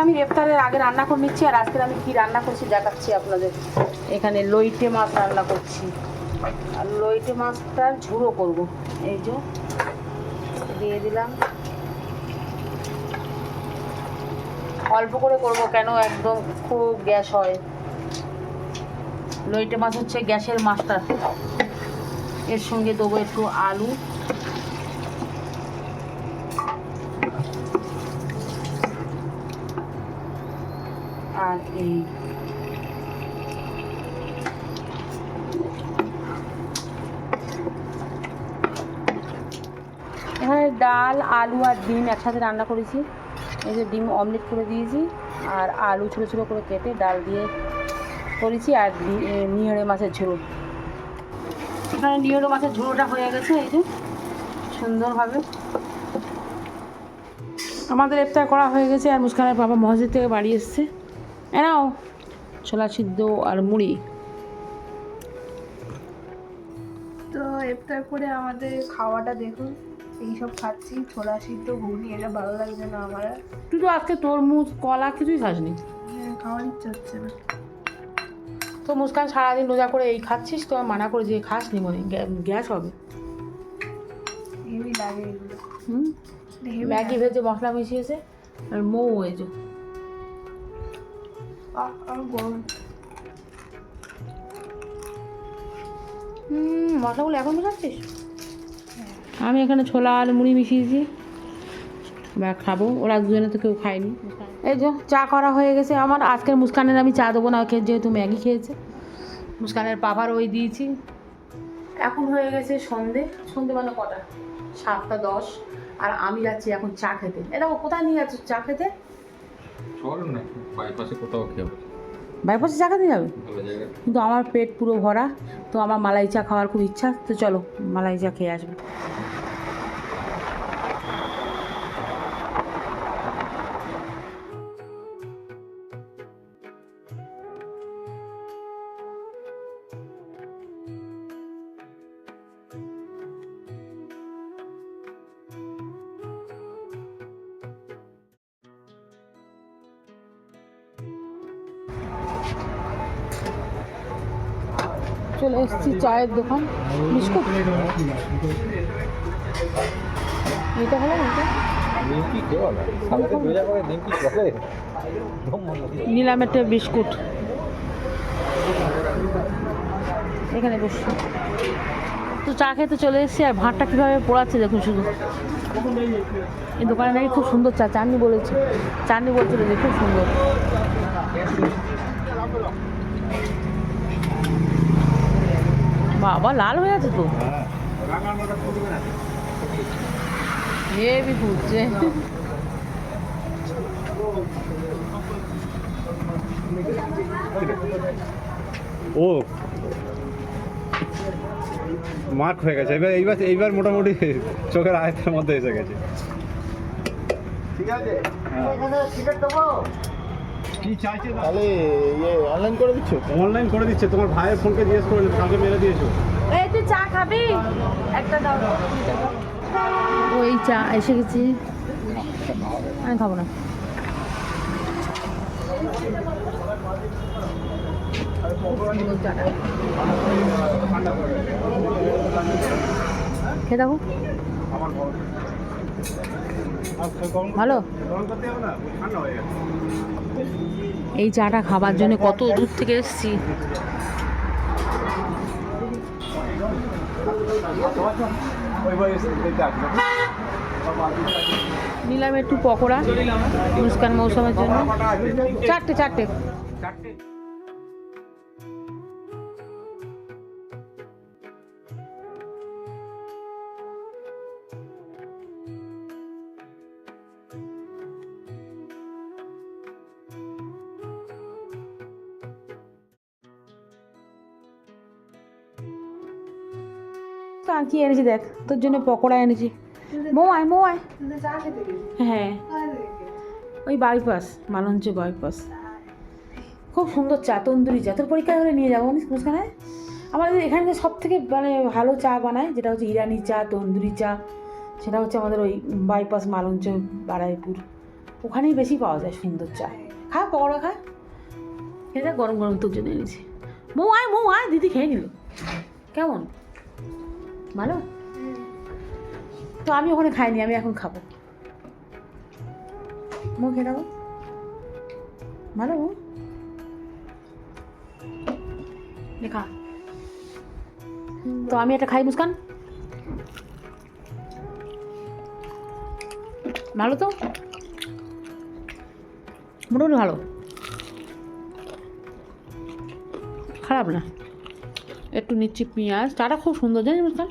আমি ইফতারের আগে রান্না করে নিচ্ছি, আর আজকে আমি কি রান্না করছি দেখাচ্ছি আপনাদের। এখানে লইটে মাছ রান্না করছি, আর লইটে মাছটার ঝুড়ো করব। এই যে দিয়ে দিলাম, অল্প করে করব, কেন একদম খুব গ্যাস হয়। লইটে মাছ হচ্ছে গ্যাসের মাছটা। এর সঙ্গে দেবো একটু আলু, আর এই এখানে ডাল, আলু আর ডিম একসাথে রান্না করেছি। এই যে ডিম অমলেট করে দিয়েছি, আর আলু ছোটো ছোটো করে কেটে ডাল দিয়ে করেছি, আর নিহড়ে মাছের ঝোল। এখানে নিহড়ে মাছের ঝোলটা হয়ে গেছে, এই যে সুন্দরভাবে আমাদের ইফতার করা হয়ে গেছে। আর মুস্কানের বাবা মসজিদ থেকে বাড়ি এসছে, এনাও ছোলা সিদ্ধ আর মুড়ি। তো ইফতার করে আমাদের খাওয়াটা দেখুন, এইসব খাচ্ছি, ছোলা সিদ্ধ, ঘুগনি। এটা ভালো লাগছে না আমার। তুই তো আজকে তরমুজ কলা কিছুই খাসনি। খাওয়ার ইচ্ছা হচ্ছে না। তো মুস্কান সারাদিন রোজা করে এই খাচ্ছিস, তো মানা করে যে খাসনি, মনে গ্যাস হবে। হেভি লাগে এগুলো। ম্যাগি ভেজে মশলা মিশিয়েছে, আর মৌ এই যে গরম। মশলাগুলো এখন মিশাচ্ছিস? আমি এখানে ছোলা আর মুড়ি মিশিয়েছি, বা খাবো। ওরা দুজনে তো কেউ খায়নি। এই যে চা করা হয়ে গেছে আমার। আজকের মুস্কানের আমি চা দেবো না, ওকে যেহেতু ম্যাগি খেয়েছে। মুস্কানের পাপার ওই দিয়েছি। এখন হয়ে গেছে সন্ধে মানে কটা? 7:10। আর আমি যাচ্ছি এখন চা খেতে। এটা কোথায় নিয়ে যাচ্ছ চা খেতে? বাইপাসে কোথাও খেয়ে বাইপাসে চা খেতে যাবে? কিন্তু আমার পেট পুরো ভরা, তো আমার মালাই চা খাওয়ার খুব ইচ্ছা। তো চলো মালাই চা খেয়ে আসবো। চলে এসেছি চায়ের দোকান। বিস্কুট এটা হলো না, নিলাম একটা বিস্কুট। এখানে বসছি, তো চা খেতে চলে এসেছি। আর ভাতটা কীভাবে পোড়াচ্ছে দেখুন শুধু। এই দোকানে নাকি খুব সুন্দর চা, চাননি বলেছে, চাননি বলছিল যে খুব সুন্দর। বাবা লাল হয়ে আছে তো, হেবি ফুটছে। ও মার্ক হয়ে গেছে। এইবার মোটামুটি চোখের আয়তের মধ্যে এসে গেছে। ঠিক আছে, কি চাইছে তাহলে? অনলাইন করে দিচ্ছ? অনলাইন করে দিচ্ছে। তোমার ভাইয়ের ফোনকে জিজ্ঞেস করে কালকে মেরে দিয়েছো। এই তুই চা খাবি? একটা দাও। ওই চা এসে গেছি, আমি খাবো না। খেয়ে দেখো, ভালো। এই চাটা খাবার জন্য কত দূর থেকে এসেছি। নিলাম একটু পকোড়া মুস্কান মৌসুমের জন্য, চারটে। আর কি এনেছি দেখ, তোর জন্য পকোড়া এনেছি। মোয়াই হ্যাঁ, ওই বাইপাস, মালঞ্চ বাইপাস। খুব সুন্দর চা, তন্দুরি চা। তোর পরীক্ষা হলে নিয়ে যাবো মুস্কানে। আমাদের এখানে সব থেকে মানে ভালো চা বানায়, যেটা হচ্ছে ইরানি চা, তন্দুরি চা, সেটা হচ্ছে আমাদের ওই বাইপাস মালঞ্চ বারাইপুর, ওখানেই বেশি পাওয়া যায় সুন্দর চা। খা পকোড়া খা, এটা গরম গরম তোর জন্য এনেছি। মৌ আয় দিদি খেয়ে নিল। কেমন ভালো? তো আমি ওখানে খাইনি, আমি এখন খাবো। মৌ খেয়ে দেবো, ভালো দেখা। তো আমি এটা খাই মুস্কান, ভালো তো মোটামুটি ভালো, খারাপ না। একটু নিচ্ছি পেঁয়াজ, চাটা খুব সুন্দর জানিস মুস্কান।